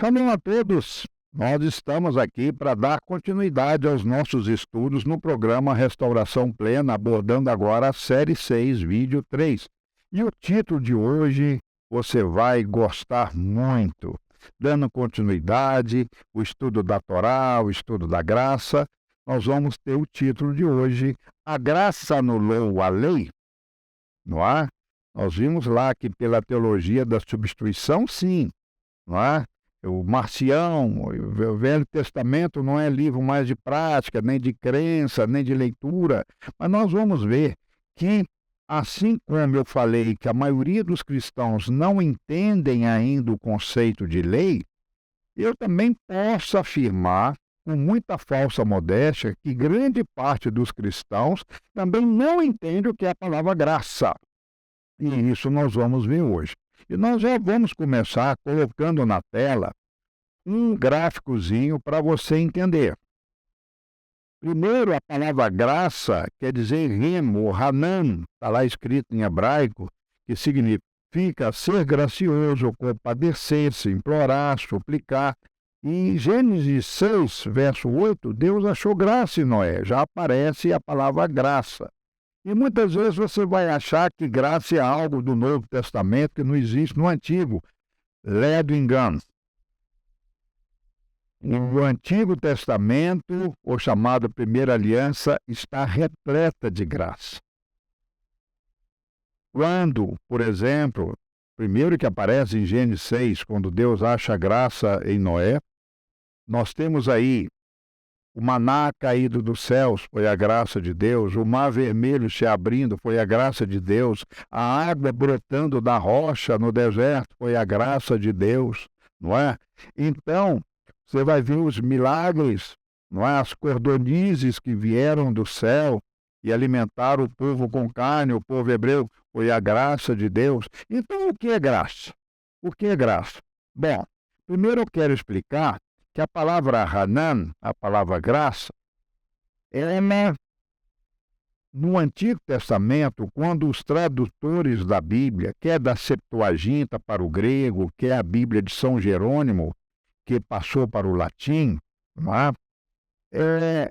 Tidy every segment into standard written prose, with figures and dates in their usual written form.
Shalom a todos! Nós estamos aqui para dar continuidade aos nossos estudos no programa Restauração Plena, abordando agora a série 6, vídeo 3. E o título de hoje você vai gostar muito. Dando continuidade, o estudo da Torá, o estudo da graça, nós vamos ter o título de hoje: A Graça Anulou a Lei? Não é? Nós vimos lá que pela teologia da substituição, sim, não é? O Marcião, o Velho Testamento não é livro mais de prática, nem de crença, nem de leitura, mas nós vamos ver que, assim como eu falei que a maioria dos cristãos não entendem ainda o conceito de lei, eu também posso afirmar, com muita falsa modéstia, que grande parte dos cristãos também não entende o que é a palavra graça. E isso nós vamos ver hoje. E nós já vamos começar colocando na tela um gráficozinho para você entender. Primeiro, a palavra graça quer dizer remo, Hanan, está lá escrito em hebraico, que significa ser gracioso, compadecer-se, implorar, suplicar. E em Gênesis 6, verso 8, Deus achou graça em Noé, já aparece a palavra graça. E muitas vezes você vai achar que graça é algo do Novo Testamento que não existe no Antigo. Lé do engano. O Antigo Testamento, ou chamado Primeira Aliança, está repleta de graça. Quando, por exemplo, primeiro que aparece em Gênesis 6, quando Deus acha graça em Noé, nós temos aí o maná caído dos céus, foi a graça de Deus. O mar vermelho se abrindo, foi a graça de Deus. A água brotando da rocha no deserto, foi a graça de Deus, não é? Então, você vai ver os milagres, não é? As cordonizes que vieram do céu e alimentaram o povo com carne, o povo hebreu, foi a graça de Deus. Então, o que é graça? O que é graça? Bom, primeiro eu quero explicar que a palavra Hanan, a palavra graça, no Antigo Testamento, quando os tradutores da Bíblia, quer da Septuaginta para o grego, quer a Bíblia de São Jerônimo, que passou para o latim, não é?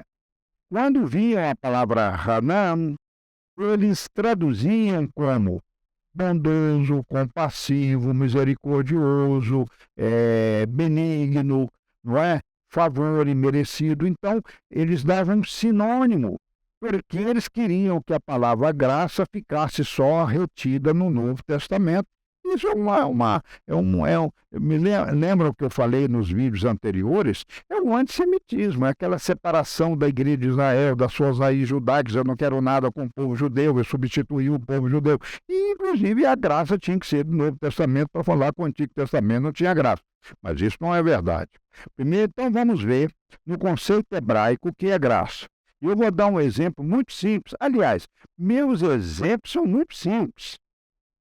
Quando viam a palavra Hanan, eles traduziam como bondoso, compassivo, misericordioso, benigno, não é? Favor imerecido. Então, eles davam um sinônimo, porque eles queriam que a palavra graça ficasse só retida no Novo Testamento. Isso lembra o que eu falei nos vídeos anteriores? É um antissemitismo, é aquela separação da igreja de Israel, das suas raízes judaicas. Eu não quero nada com o povo judeu, eu substituí o povo judeu. E, inclusive, a graça tinha que ser do Novo Testamento para falar que o Antigo Testamento não tinha graça. Mas isso não é verdade. Primeiro, então, vamos ver no conceito hebraico o que é graça. Eu vou dar um exemplo muito simples. Aliás, meus exemplos são muito simples,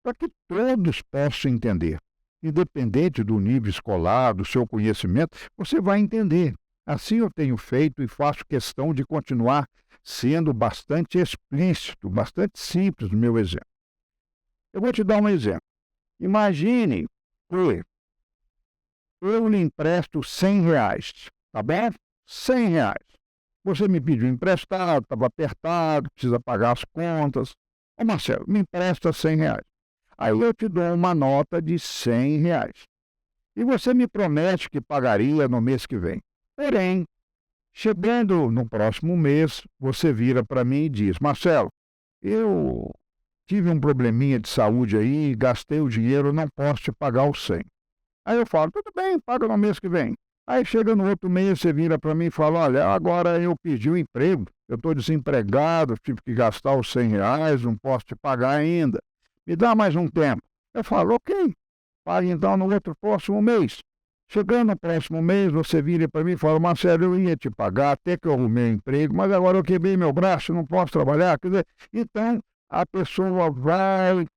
para que todos possam entender. Independente do nível escolar, do seu conhecimento, você vai entender. Assim eu tenho feito e faço questão de continuar sendo bastante explícito, bastante simples no meu exemplo. Eu vou te dar um exemplo. Imagine que eu lhe empresto R$100, tá bem? R$100. Você me pediu emprestado, estava apertado, precisa pagar as contas. Ô Marcelo, me empresta R$100. Aí eu te dou uma nota de R$100. E você me promete que pagaria no mês que vem. Porém, chegando no próximo mês, você vira para mim e diz: Marcelo, eu tive um probleminha de saúde aí, gastei o dinheiro, não posso te pagar os 100. Aí eu falo: tudo bem, paga no mês que vem. Aí chega no outro mês, você vira para mim e fala: olha, agora eu pedi um emprego, eu estou desempregado, tive que gastar os R$100, não posso te pagar ainda. Me dá mais um tempo. Eu falo: ok, pague então no outro próximo mês. Chegando no próximo mês, você vira para mim e fala: Marcelo, eu ia te pagar até que eu arrumei um emprego, mas agora eu quebrei meu braço, não posso trabalhar. Quer dizer, então, a pessoa vai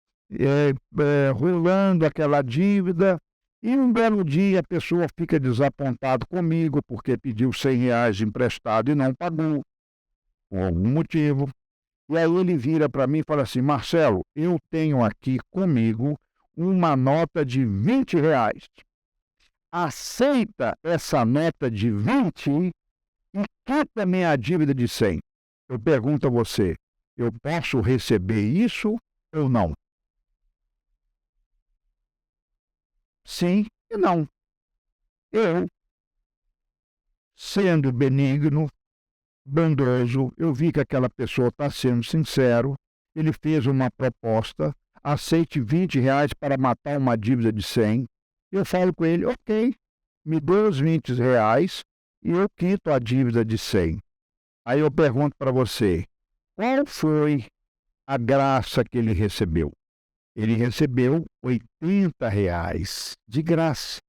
rolando aquela dívida e um belo dia a pessoa fica desapontada comigo porque pediu R$100 emprestado e não pagou, por algum motivo. E aí ele vira para mim e fala assim: Marcelo, eu tenho aqui comigo uma nota de R$20. aceita essa nota de 20 e quita minha dívida de 100. Eu pergunto a você, eu posso receber isso ou não? Sim e não. Eu, sendo benigno, bondoso, eu vi que aquela pessoa está sendo sincero, ele fez uma proposta, aceite R$ 20 para matar uma dívida de 100. Eu falo com ele, ok, me dê os R$ 20 e eu quito a dívida de 100. Aí eu pergunto para você, qual foi a graça que ele recebeu? Ele recebeu R$ 80 de graça.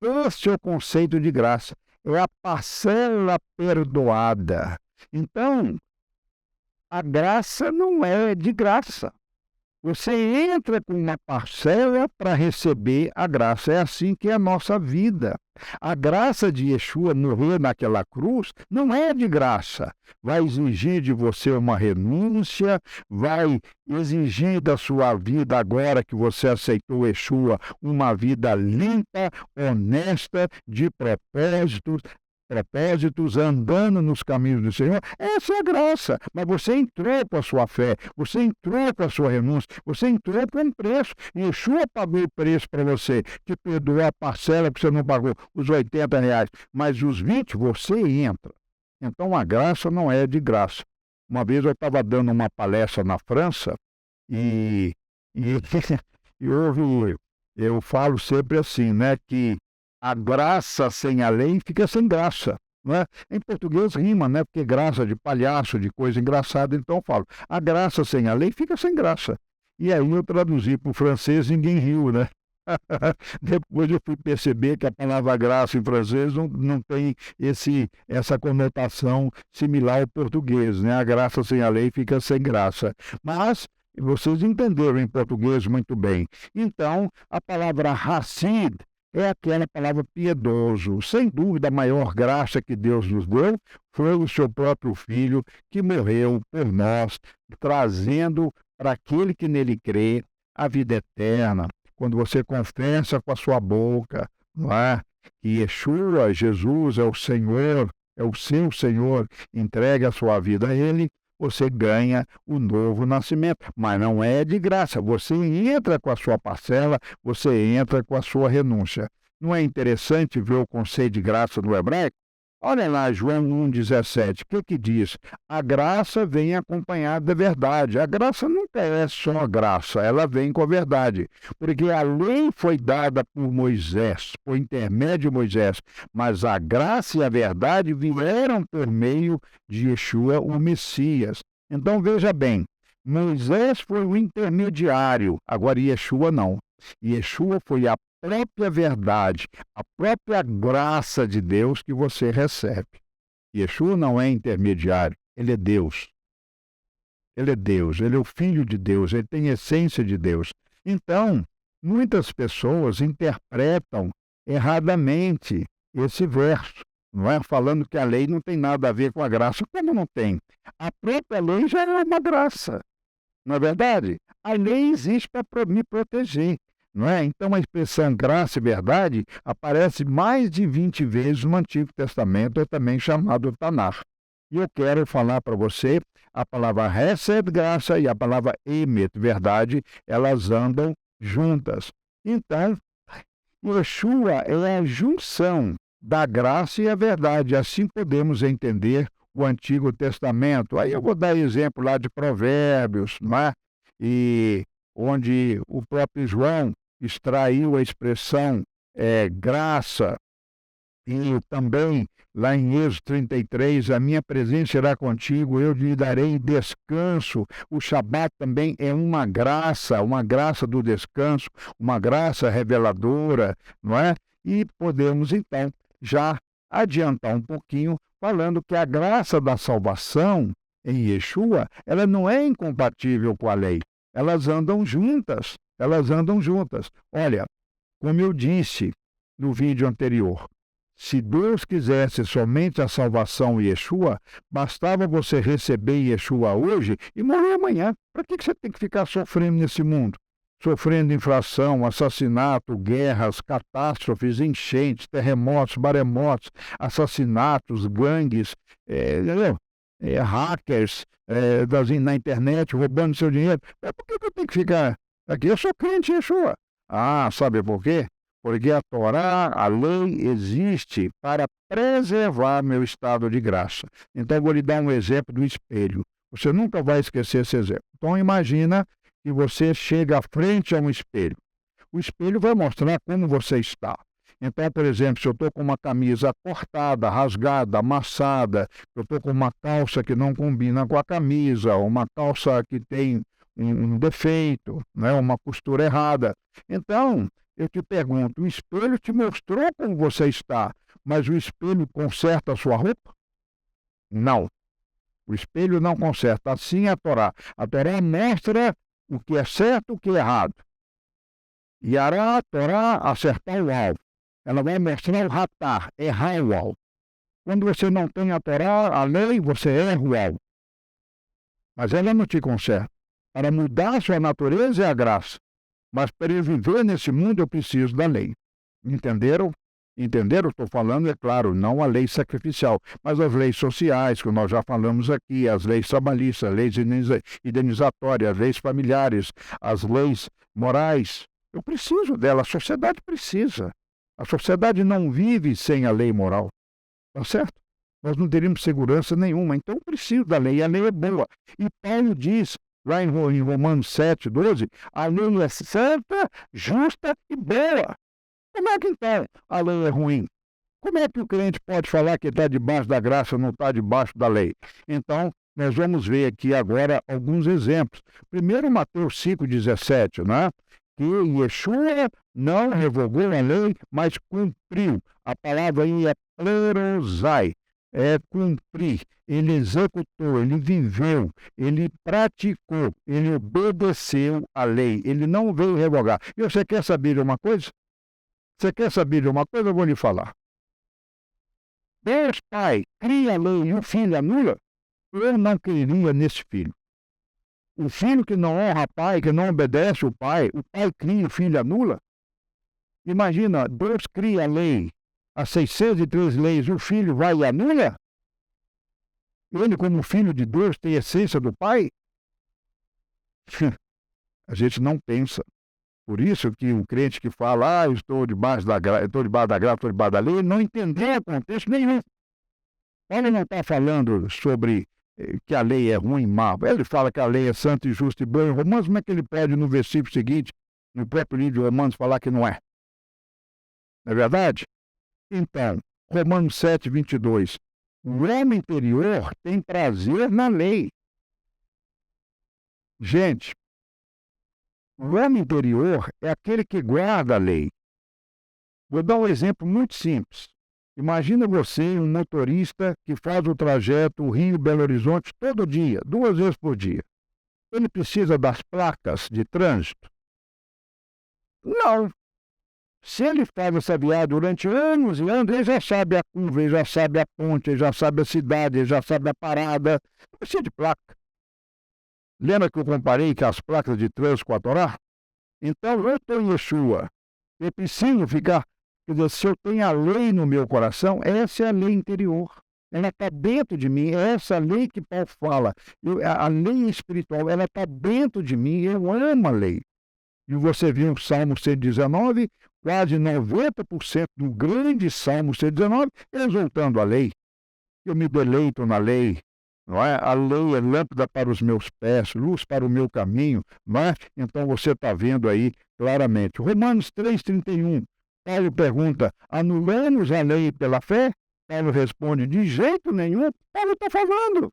Esse é o conceito de graça. É a parcela perdoada. Então, a graça não é de graça. Você entra com uma parcela para receber a graça. É assim que é a nossa vida. A graça de Yeshua morrer naquela cruz não é de graça. Vai exigir de você uma renúncia, vai exigir da sua vida, agora que você aceitou Yeshua, uma vida limpa, honesta, de propósitos, andando nos caminhos do Senhor. Essa é a graça. Mas você entrou com a sua fé, você entrou com a sua renúncia, você entrou com um preço. Yeshua pagou o preço para você, te perdoou a parcela que você não pagou, os R$ 80, mas os 20 você entra. Então a graça não é de graça. Uma vez eu estava dando uma palestra na França e, eu falo sempre assim, né, que a graça sem a lei fica sem graça, não é? Em português rima, né? Porque graça de palhaço, de coisa engraçada, então eu falo, a graça sem a lei fica sem graça. E aí eu traduzi para o francês, ninguém riu, né? Depois eu fui perceber que a palavra graça em francês não tem essa conotação similar ao português, né? A graça sem a lei fica sem graça. Mas vocês entenderam em português muito bem. Então, a palavra Hassid é aquela palavra piedoso. Sem dúvida, a maior graça que Deus nos deu foi o seu próprio Filho, que morreu por nós, trazendo para aquele que nele crê a vida eterna. Quando você confessa com a sua boca, não é? Que Yeshua, Jesus, é o Senhor, é o seu Senhor, entregue a sua vida a Ele, você ganha o novo nascimento. Mas não é de graça. Você entra com a sua parcela, você entra com a sua renúncia. Não é interessante ver o conceito de graça no hebraico? Olha lá, João 1,17. O que diz? A graça vem acompanhada da verdade. A graça nunca é só graça, ela vem com a verdade. Porque a lei foi dada por Moisés, por intermédio de Moisés, mas a graça e a verdade vieram por meio de Yeshua, o Messias. Então veja bem, Moisés foi o intermediário, agora Yeshua não. Yeshua foi a própria verdade, a própria graça de Deus que você recebe. Yeshua não é intermediário, ele é Deus. Ele é Deus, ele é o Filho de Deus, ele tem a essência de Deus. Então, muitas pessoas interpretam erradamente esse verso, não é? Falando que a lei não tem nada a ver com a graça. Como não tem? A própria lei já é uma graça, não é verdade? A lei existe para me proteger. Não é? Então a expressão graça e verdade aparece mais de 20 vezes no Antigo Testamento, é também chamado Tanar. E eu quero falar para você, a palavra Hesed, graça, e a palavra Emet, verdade, elas andam juntas. Então, Yeshua é a junção da graça e a verdade. Assim podemos entender o Antigo Testamento. Aí eu vou dar exemplo lá de Provérbios, não é? E onde o próprio João extraiu a expressão graça, e também lá em Êxodo 33, a minha presença irá contigo, eu lhe darei descanso. O Shabat também é uma graça do descanso, uma graça reveladora, não é? E podemos então já adiantar um pouquinho, falando que a graça da salvação em Yeshua, ela não é incompatível com a lei, elas andam juntas. Olha, como eu disse no vídeo anterior, se Deus quisesse somente a salvação em Yeshua, bastava você receber Yeshua hoje e morrer amanhã. Para que você tem que ficar sofrendo nesse mundo? sofrendo inflação, assassinato, guerras, catástrofes, enchentes, terremotos, maremotos, assassinatos, gangues, entendeu? Hackers na internet roubando seu dinheiro. Por que eu tenho que ficar aqui? Eu sou crente em Yeshua. Ah, sabe por quê? Porque a Torá, a lei, existe para preservar meu estado de graça. Então, eu vou lhe dar um exemplo do espelho. Você nunca vai esquecer esse exemplo. Então, imagina que você chega à frente a um espelho. O espelho vai mostrar como você está. Então, por exemplo, se eu estou com uma camisa cortada, rasgada, amassada, eu estou com uma calça que não combina com a camisa, ou uma calça que tem um defeito, né, uma costura errada. Então, eu te pergunto, o espelho te mostrou como você está, mas o espelho conserta a sua roupa? Não. O espelho não conserta. Assim é a Torá. A Torá mostra o que é certo e o que é errado. E a Torá acertar o alvo. Ela vai mostrar o ratar, errar o alvo. Quando você não tem a Torá, a lei, você erra o alvo. Mas ela não te conserta. Para mudar a sua natureza é a graça. Mas para eu viver nesse mundo eu preciso da lei. Entenderam? Entenderam? Estou falando, é claro, não a lei sacrificial, mas as leis sociais, que nós já falamos aqui, as leis trabalhistas, as leis indenizatórias, as leis familiares, as leis morais. Eu preciso dela, a sociedade precisa. A sociedade não vive sem a lei moral. Tá certo? Nós não teríamos segurança nenhuma, então eu preciso da lei, e a lei é boa. E Paulo diz, lá em Romanos 7, 12, a lei é santa, justa e boa. Como é que então a lei é ruim? Como é que o crente pode falar que está debaixo da graça, não está debaixo da lei? Então, nós vamos ver aqui agora alguns exemplos. Primeiro, Mateus 5,17, né? Que Yeshua não revogou a lei, mas cumpriu. A palavra aí é plerosai, é cumprir. Ele executou, ele viveu, ele praticou, ele obedeceu a lei. Ele não veio revogar. E você quer saber de uma coisa? Você quer saber de uma coisa? Eu vou lhe falar. Deus Pai cria a lei e o filho anula? Eu não queria nesse filho. O filho que não honra o pai, que não obedece o pai cria, o filho anula? Imagina, Deus cria a lei, as 603 leis, o filho vai e anula? Ele, como filho de Deus, tem a essência do pai? A gente não pensa. Por isso que o crente que fala, eu estou debaixo da graça, estou debaixo da lei, não entendeu o contexto nenhum. Ele não está falando sobre que a lei é ruim e má. Ele fala que a lei é santa e justa e boa em Romanos, como é que ele pede no versículo seguinte, no próprio livro de Romanos, falar que não é? Não é verdade? Então, Romanos 7, 22. O homem interior tem prazer na lei. Gente, o homem interior é aquele que guarda a lei. Vou dar um exemplo muito simples. Imagina você, um motorista que faz o trajeto Rio-Belo Horizonte todo dia, 2 vezes por dia. Ele precisa das placas de trânsito? Não. Se ele faz essa viagem durante anos e anos, ele já sabe a curva, ele já sabe a ponte, ele já sabe a cidade, ele já sabe a parada. Não precisa de placa. Lembra que eu comparei que as placas de trânsito com a Torá? Então, eu estou em Yeshua. Eu preciso ficar... Quer dizer, se eu tenho a lei no meu coração, essa é a lei interior. Ela está dentro de mim, é essa lei que Paulo fala. A lei espiritual, ela está dentro de mim, eu amo a lei. E você viu o Salmo 119, quase 90% do grande Salmo 119, exaltando a lei. Eu me deleito na lei. Não é? A lei é lâmpada para os meus pés, luz para o meu caminho. Não é? Então você está vendo aí claramente. Romanos 3,31. Paulo pergunta, anulamos a lei pela fé? Paulo responde, de jeito nenhum. Paulo está falando.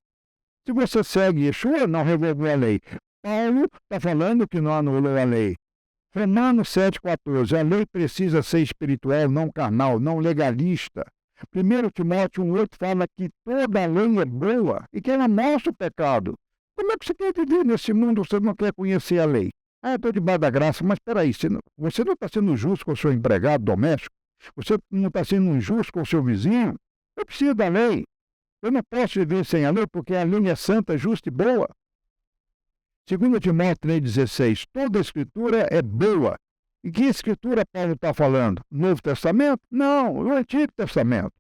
Se você segue Yeshua, não revogou a lei. Paulo está falando que não anulou a lei. Romanos 7,14. A lei precisa ser espiritual, não carnal, não legalista. 1 Timóteo 1,8 fala que toda a lei é boa e que ela mostra o pecado. Como é que você quer viver nesse mundo se você não quer conhecer a lei? Ah, eu estou debaixo da graça, mas espera aí, você não está sendo justo com o seu empregado doméstico? Você não está sendo injusto com o seu vizinho? Eu preciso da lei. Eu não posso viver sem a lei porque a lei é santa, justa e boa. 2 Timóteo 3,16, toda a escritura é boa. E que escritura Paulo está falando? Novo Testamento? Não, o Antigo Testamento.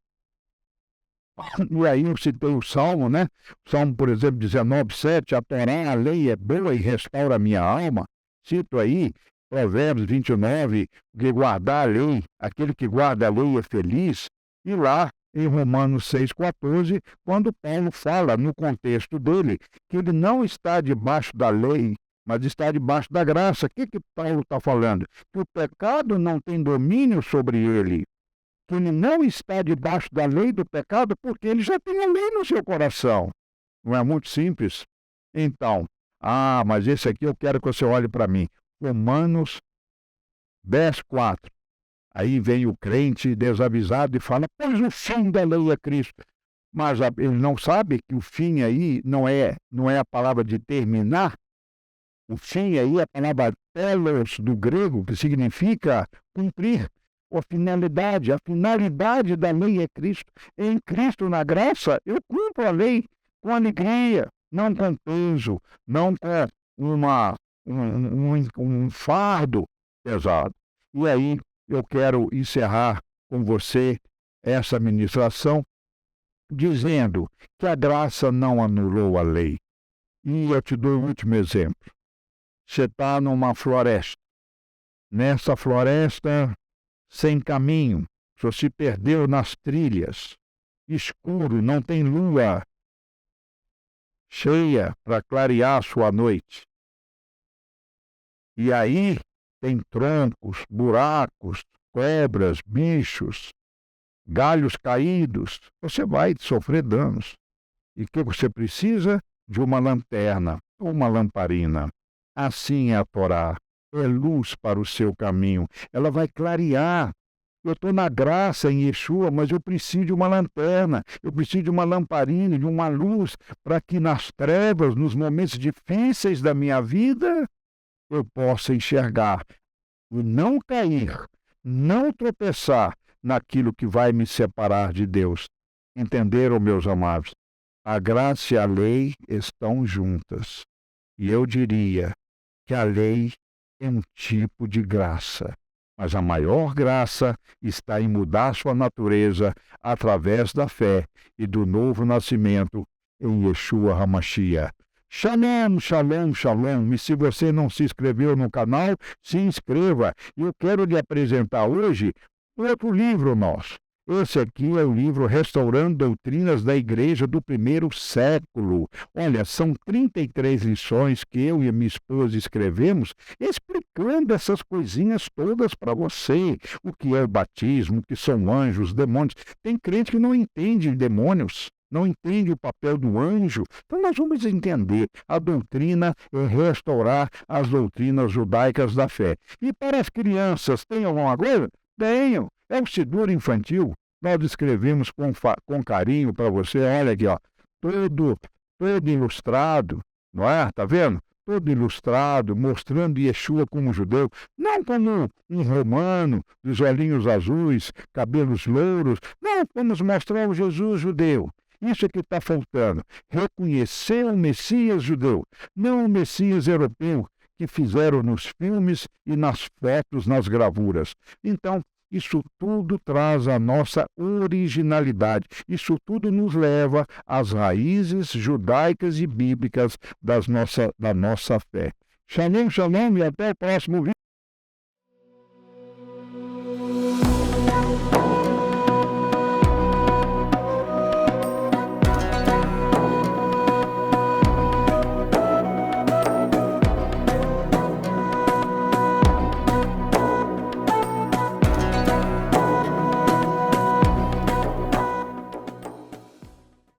E aí eu citei o Salmo, né? O Salmo, por exemplo, 19,7, a Torá, a lei é boa e restaura a minha alma. Cito aí Provérbios 29, que guardar a lei, aquele que guarda a lei é feliz. E lá em Romanos 6,14, quando Paulo fala no contexto dele que ele não está debaixo da lei, mas está debaixo da graça. O que Paulo está falando? Que o pecado não tem domínio sobre ele. Que ele não está debaixo da lei do pecado porque ele já tem a lei no seu coração. Não é muito simples? Então, mas esse aqui eu quero que você olhe para mim. Romanos 10,4. Aí vem o crente desavisado e fala, pois o fim da lei é Cristo. Mas ele não sabe que o fim aí não é a palavra de terminar. O fim aí é a palavra telos do grego, que significa cumprir. A finalidade da lei é Cristo. Em Cristo, na graça, eu cumpro a lei com alegria, não com peso, não com um fardo pesado. E aí eu quero encerrar com você essa ministração dizendo que a graça não anulou a lei. E eu te dou o último exemplo. Você está numa floresta. Nessa floresta, sem caminho, você se perdeu nas trilhas, escuro, não tem lua cheia para clarear sua noite. E aí tem troncos, buracos, quebras, bichos, galhos caídos. Você vai sofrer danos. E o que você precisa? De uma lanterna, uma lamparina. Assim é a Torá. É luz para o seu caminho. Ela vai clarear. Eu estou na graça em Yeshua, mas eu preciso de uma lanterna. Eu preciso de uma lamparina, de uma luz, para que nas trevas, nos momentos difíceis da minha vida, eu possa enxergar e não cair, não tropeçar naquilo que vai me separar de Deus. Entenderam, meus amados? A graça e a lei estão juntas. E eu diria que a lei é um tipo de graça, mas a maior graça está em mudar sua natureza através da fé e do novo nascimento em Yeshua HaMashiach. Shalom, shalom, shalom. E se você não se inscreveu no canal, se inscreva. Eu quero lhe apresentar hoje outro livro nosso. Esse aqui é o livro Restaurando Doutrinas da Igreja do Primeiro Século. Olha, são 33 lições que eu e a minha esposa escrevemos, explicando essas coisinhas todas para você. O que é o batismo, o que são anjos, demônios. Tem crente que não entende demônios, não entende o papel do anjo. Então nós vamos entender. A doutrina é restaurar as doutrinas judaicas da fé. E para as crianças, tem alguma coisa? Tenho. É o seguro infantil. Nós escrevemos com carinho para você. Olha aqui, ó, todo ilustrado, não é? Tá vendo? Todo ilustrado, mostrando Yeshua como judeu, não como um romano, dos olhinhos azuis, cabelos louros. Não, vamos mostrar o Jesus judeu. Isso é que está faltando. Reconhecer o Messias judeu, não o Messias europeu que fizeram nos filmes e nas fotos, nas gravuras. Então, isso tudo traz a nossa originalidade. Isso tudo nos leva às raízes judaicas e bíblicas da nossa fé. Shalom, shalom e até o próximo vídeo.